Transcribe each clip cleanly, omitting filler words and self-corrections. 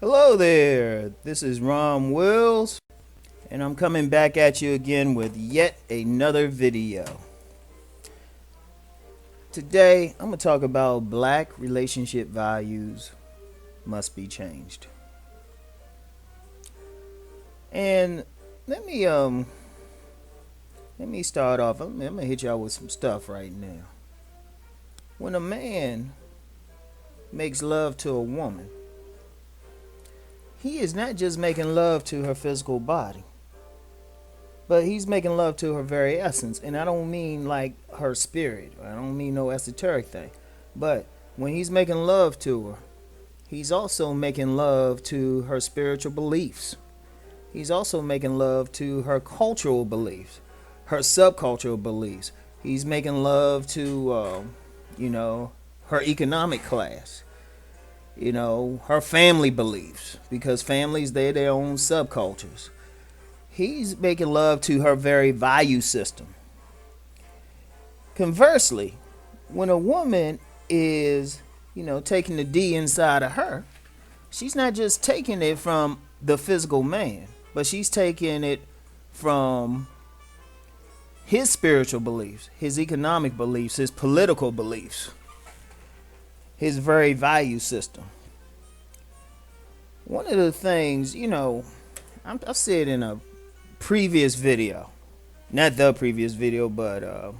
Hello there, this is Ron Wills, and I'm coming back at you again with yet another video. Today, I'm going to talk about black relationship values must be changed. And let me start off. I'm going to hit y'all with some stuff right now. When a man makes love to a woman, he is not just making love to her physical body, but he's making love to her very essence. And I don't mean like her spirit. I don't mean no esoteric thing. But when he's making love to her, he's also making love to her spiritual beliefs. He's also making love to her cultural beliefs, her subcultural beliefs. He's making love to, her economic class. Her family beliefs, because families, they're their own subcultures. He's making love to her very value system. Conversely, when a woman is, taking the D inside of her, she's not just taking it from the physical man, but she's taking it from his spiritual beliefs, his economic beliefs, his political beliefs, his very value system. One of the things, I said in a previous video, not the previous video, but a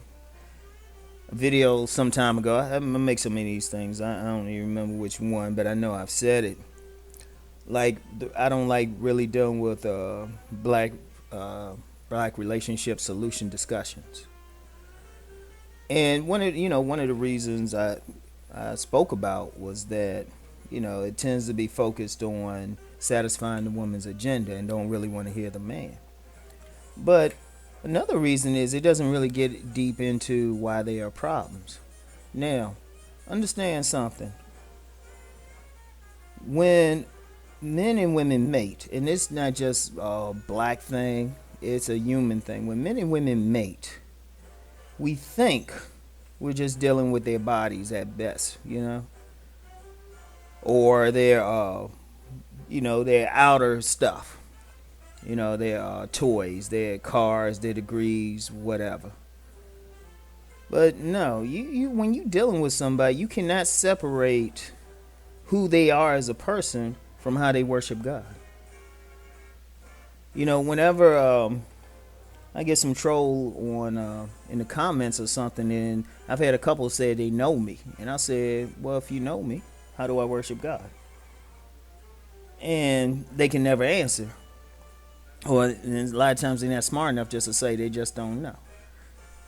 video some time ago. I make so many of these things, I don't even remember which one, but I know I've said it. Like, I don't like really dealing with black relationship solution discussions. And one of the reasons I spoke about was that it tends to be focused on satisfying the woman's agenda and don't really want to hear the man. But another reason is it doesn't really get deep into why they are problems. Now, understand something. When men and women mate, and it's not just a black thing, it's a human thing. When men and women mate, we think we're just dealing with their bodies at best, or their their outer stuff, their toys, their cars, their degrees, whatever. But no, you when you dealing with somebody, you cannot separate who they are as a person from how they worship God. Whenever I get some troll on in the comments or something, and I've had a couple say they know me, and I said, well, if you know me, how do I worship God? And they can never answer, or a lot of times they're not smart enough just to say they just don't know.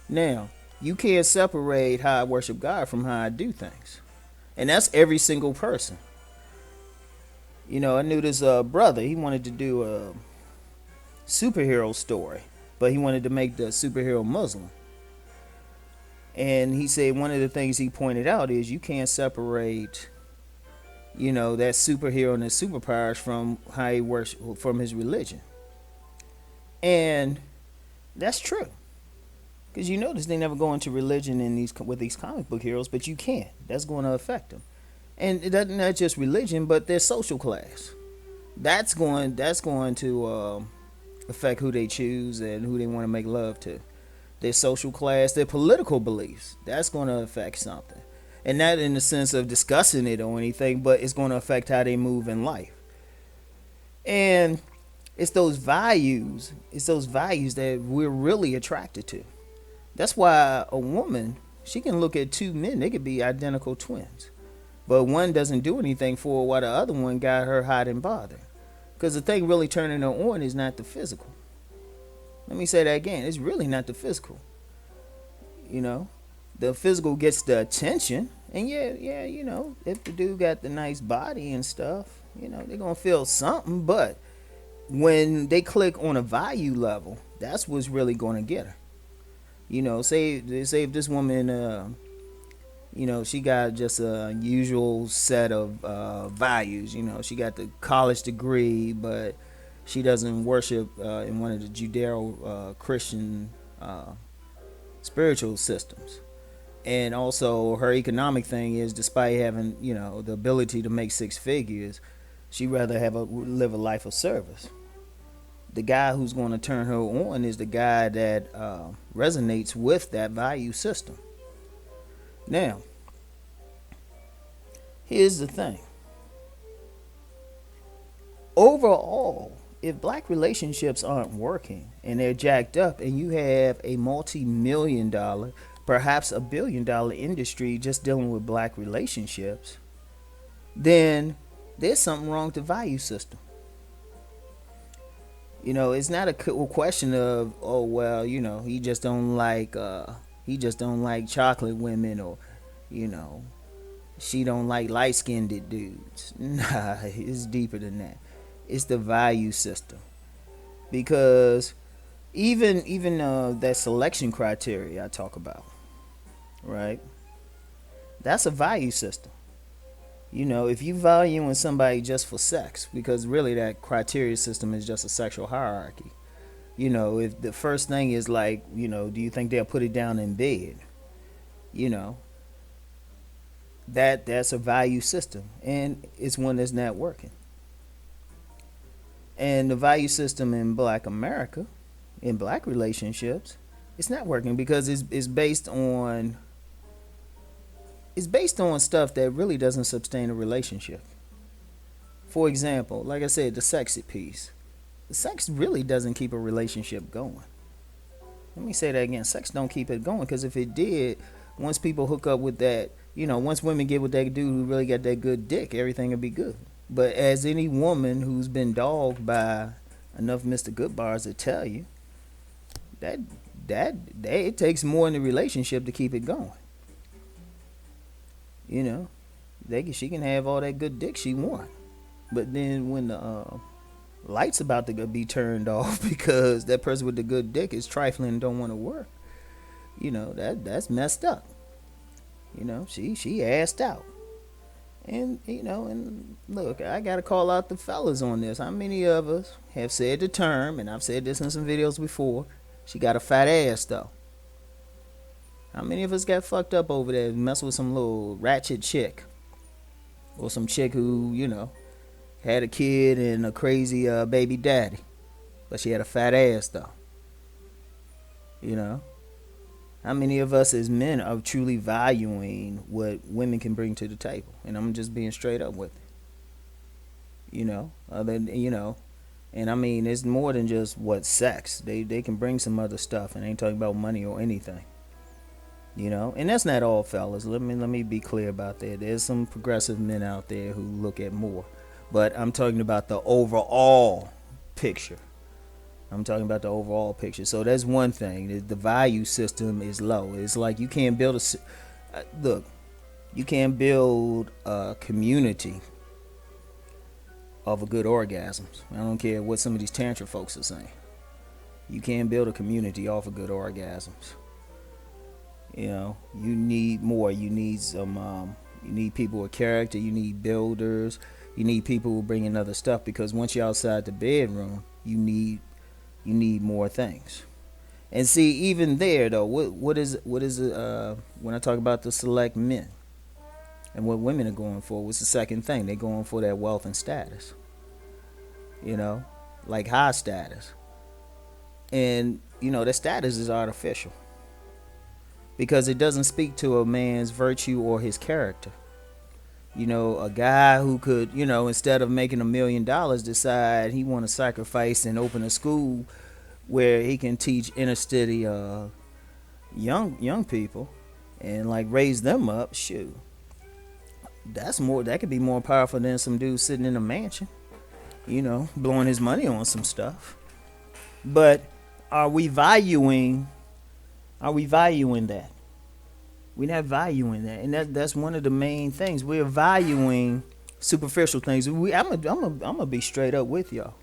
Now, you can't separate how I worship God from how I do things, and that's every single person. I knew this brother. He wanted to do a superhero story, but he wanted to make the superhero Muslim. And he said one of the things he pointed out is you can't separate, that superhero and his superpowers from how he works, from his religion. And that's true, because you notice they never go into religion in with these comic book heroes, but you can't. That's going to affect them. And it doesn't, not just religion, but their social class. That's going to affect who they choose and who they want to make love to. Their social class, their political beliefs. That's going to affect something. And not in the sense of discussing it or anything, but it's going to affect how they move in life. And it's those values that we're really attracted to. That's why a woman, she can look at two men, they could be identical twins, but one doesn't do anything for her while the other one got her hot and bothered. Because the thing really turning her on is not the physical. Let me say that again. It's really not the physical. The physical gets the attention. And if the dude got the nice body and stuff, they're going to feel something. But when they click on a value level, that's what's really going to get her. Say if this woman, she got just a unusual set of values. She got the college degree, but she doesn't worship in one of the Judeo-Christian spiritual systems. And also her economic thing is, despite having, the ability to make six figures, She'd rather live a life of service. The guy who's going to turn her on is the guy that resonates with that value system. Now, here's the thing. Overall, if black relationships aren't working and they're jacked up, and you have a multi-million-dollar, perhaps $1 billion industry just dealing with black relationships, then there's something wrong with the value system. It's not a question of, oh well, he just don't like chocolate women, or you know she don't like light-skinned dudes. Nah, it's deeper than that. It's the value system. Because even that selection criteria I talk about, right? That's a value system. If you valuing somebody just for sex, because really that criteria system is just a sexual hierarchy. If the first thing is like, do you think they'll put it down in bed? That's a value system, and it's one that's not working. And the value system in black America, in black relationships, it's not working because it's based on stuff that really doesn't sustain a relationship. For example, like I said, the sexy piece. The sex really doesn't keep a relationship going. Let me say that again. Sex don't keep it going, because if it did, once people hook up with that, once women get with that dude who really got that good dick, everything would be good. But as any woman who's been dogged by enough Mr. Goodbars to tell you, that it takes more in the relationship to keep it going. She can have all that good dick she want, but then when the lights about to be turned off because that person with the good dick is trifling and don't want to work, that's messed up. She assed out. And look, I gotta call out the fellas on this. How many of us have said the term, and I've said this in some videos before, she got a fat ass though? How many of us got fucked up over there, mess with some little ratchet chick, or some chick who had a kid and a crazy baby daddy, but she had a fat ass though? How many of us as men are truly valuing what women can bring to the table? And I'm just being straight up with it. And I mean, it's more than just what sex. They can bring some other stuff, and ain't talking about money or anything. And that's not all fellas. Let me be clear about that. There's some progressive men out there who look at more, but I'm talking about the overall picture. So that's one thing. The value system is low. It's like you can't build you can't build a community of a good orgasms. I don't care what some of these tantra folks are saying. You can't build a community off of good orgasms. You need more. You need some. You need people with character. You need builders. You need people who bring in other stuff, because once you're outside the bedroom, you need more things. And see, even there though, what is it when I talk about the select men and what women are going for? What's the second thing? They're going for that wealth and status. Like high status. And the status is artificial, because it doesn't speak to a man's virtue or his character. A guy who could, instead of making $1 million, decide he want to sacrifice and open a school where he can teach inner city young people and like raise them up. Shoot, that could be more powerful than some dude sitting in a mansion, blowing his money on some stuff. But are we valuing that? We're not valuing that, and that's one of the main things. We're valuing superficial things. I'm gonna be straight up with y'all.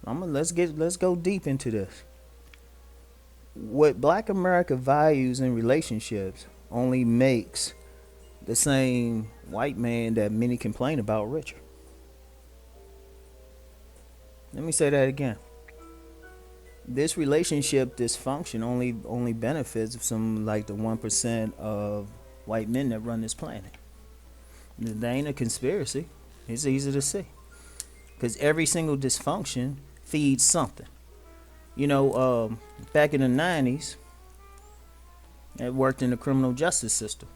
Let's go deep into this. What Black America values in relationships only makes the same white man that many complain about richer. Let me say that again. This relationship dysfunction only benefits some like the 1% of white men that run this planet. That ain't a conspiracy. It's easy to see. because every single dysfunction feeds something. Back in the 90s, I worked in the criminal justice system.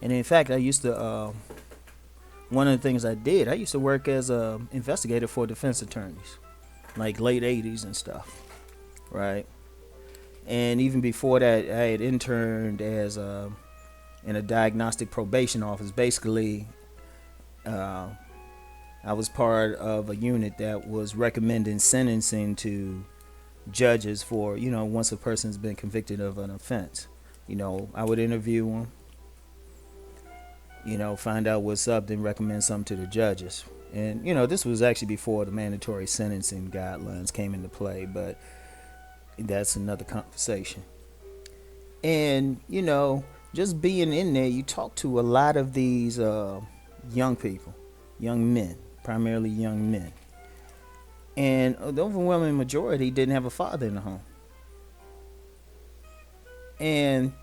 And in fact, I used to, one of the things I did, I used to work as an investigator for defense attorneys, like late 80s and stuff, right? And even before that, I had interned as in a diagnostic probation office. Basically, I was part of a unit that was recommending sentencing to judges for, once a person's been convicted of an offense. I would interview them, find out what's up, then recommend something to the judges. And, this was actually before the mandatory sentencing guidelines came into play, but that's another conversation. And, just being in there, you talk to a lot of these young people, young men, primarily young men. And the overwhelming majority didn't have a father in the home. And,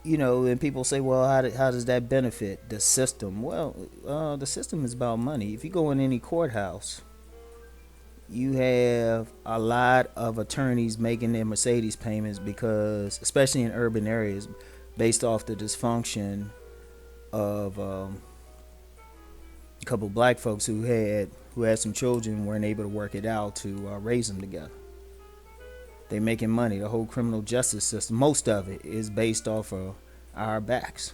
and people say, well, how does that benefit the system? Well, the system is about money. If you go in any courthouse, you have a lot of attorneys making their Mercedes payments because, especially in urban areas, based off the dysfunction of a couple black folks who had some children, weren't able to work it out to raise them together. They making money. The whole criminal justice system, most of it, is based off of our backs,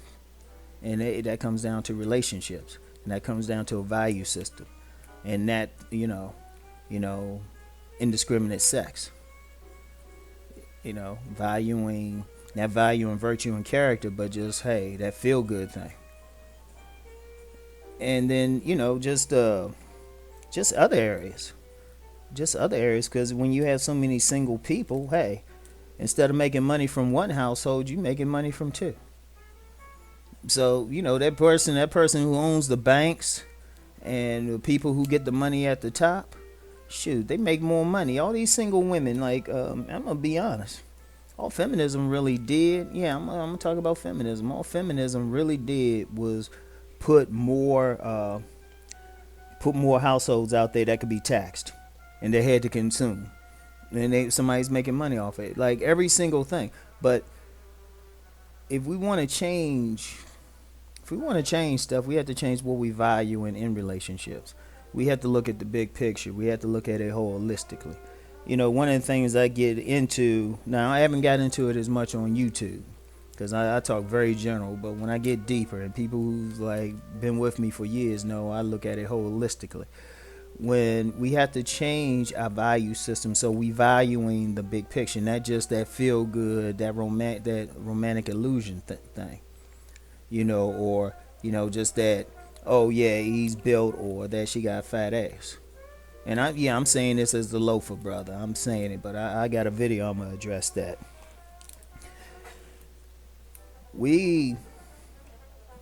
and that comes down to relationships, and that comes down to a value system, and that indiscriminate sex. Valuing that value and virtue and character, but just that feel good thing. And then just other areas, because when you have so many single people, instead of making money from one household, you making money from two. So that person who owns the banks and the people who get the money at the top, shoot, they make more money. All these single women, I'm gonna be honest, all feminism really did, I'm gonna talk about feminism. All feminism really did was put more households out there that could be taxed, and they had to consume, and somebody's making money off it, like every single thing. But if we want to change stuff, we have to change what we value in relationships. We have to look at the big picture. We have to look at it holistically. One of the things I get into now, I haven't got into it as much on YouTube because I talk very general, but when I get deeper, and people who's been with me for years know I look at it holistically. When we have to change our value system, so we valuing the big picture, not just that feel good, that romantic illusion thing, or just that, oh yeah, he's built, or that she got a fat ass. And I'm saying this as the loafer brother. I'm saying it, but I got a video I'm gonna address that. We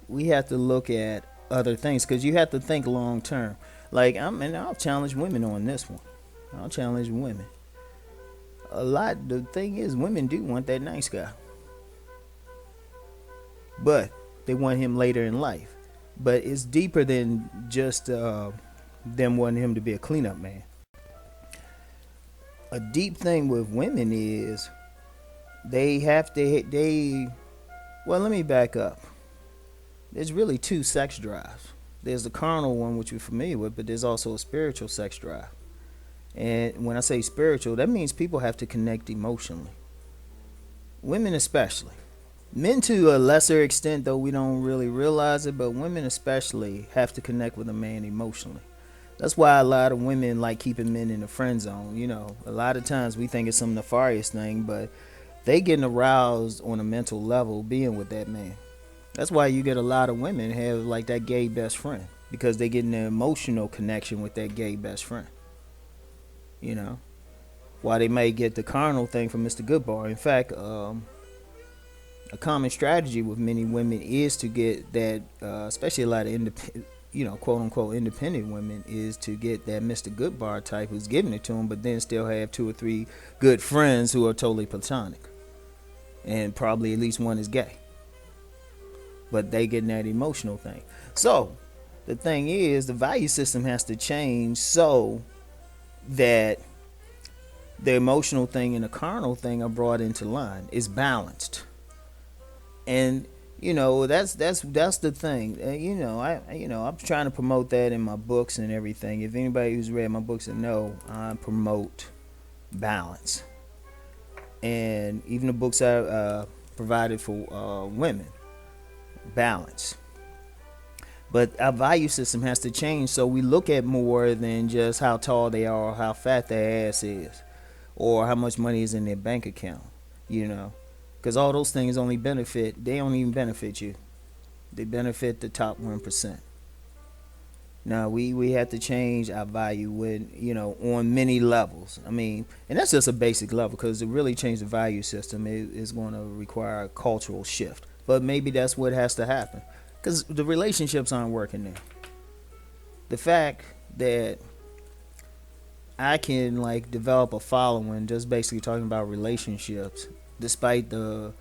have to look at other things, because you have to think long term. I'll challenge women on this one. I'll challenge women. The thing is, women do want that nice guy, but they want him later in life. But it's deeper than just them wanting him to be a cleanup man. A deep thing with women is well, let me back up. There's really two sex drives. There's the carnal one, which we're familiar with, but there's also a spiritual sex drive. And when I say spiritual, that means people have to connect emotionally. Women especially. Men to a lesser extent, though we don't really realize it, but women especially have to connect with a man emotionally. That's why a lot of women like keeping men in the friend zone. A lot of times we think it's some nefarious thing, but they getting aroused on a mental level being with that man. That's why you get a lot of women have that gay best friend, because they get an emotional connection with that gay best friend. While they may get the carnal thing from Mr. Goodbar. In fact, a common strategy with many women is to get that, especially a lot of quote unquote independent women, is to get that Mr. Goodbar type who's giving it to them, but then still have 2 or 3 good friends who are totally platonic, and probably at least one is gay. But they getting that emotional thing. So the thing is, the value system has to change so that the emotional thing and the carnal thing are brought into line. It's balanced. And that's the thing. I'm trying to promote that in my books and everything. If anybody who's read my books will know, I promote balance. And even the books I provided for women, balance. But our value system has to change so we look at more than just how tall they are or how fat their ass is or how much money is in their bank account, you know. Because all those things they don't even benefit you. They benefit the top 1%. Now, we have to change our value on many levels. I mean, and that's just a basic level because to really change the value system is going to require a cultural shift. But maybe that's what has to happen because the relationships aren't working there. The fact that I can develop a following just basically talking about relationships, despite the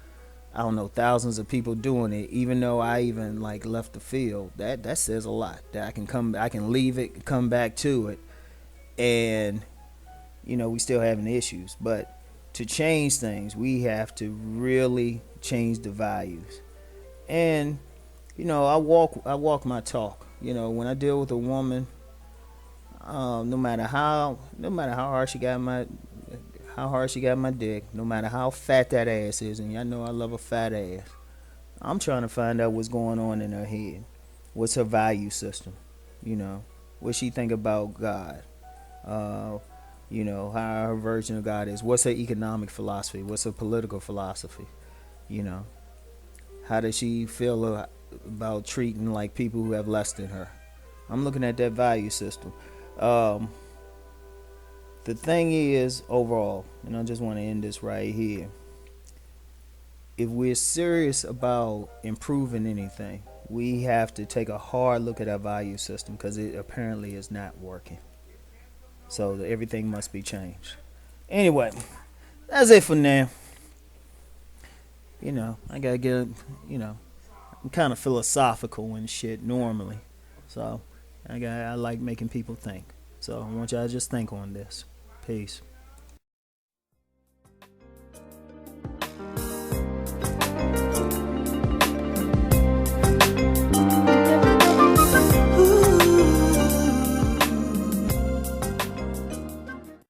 thousands of people doing it, even though I even left the field, that says a lot. That I can leave it, come back to it, and we still having issues. But to change things, we have to really change the values. And I walk my talk. When I deal with a woman, no matter how hard she got my dick, no matter how fat that ass is, and y'all know I love a fat ass, I'm trying to find out what's going on in her head. What's her value system? What she think about God? How her version of God is. What's her economic philosophy? What's her political philosophy? How does she feel about treating people who have less than her? I'm looking at that value system. The thing is, overall, and I just want to end this right here. If we're serious about improving anything, we have to take a hard look at our value system because it apparently is not working. So everything must be changed. Anyway, that's it for now. I gotta get, I'm kind of philosophical and shit normally. So I like making people think. So I want y'all to just think on this. Peace.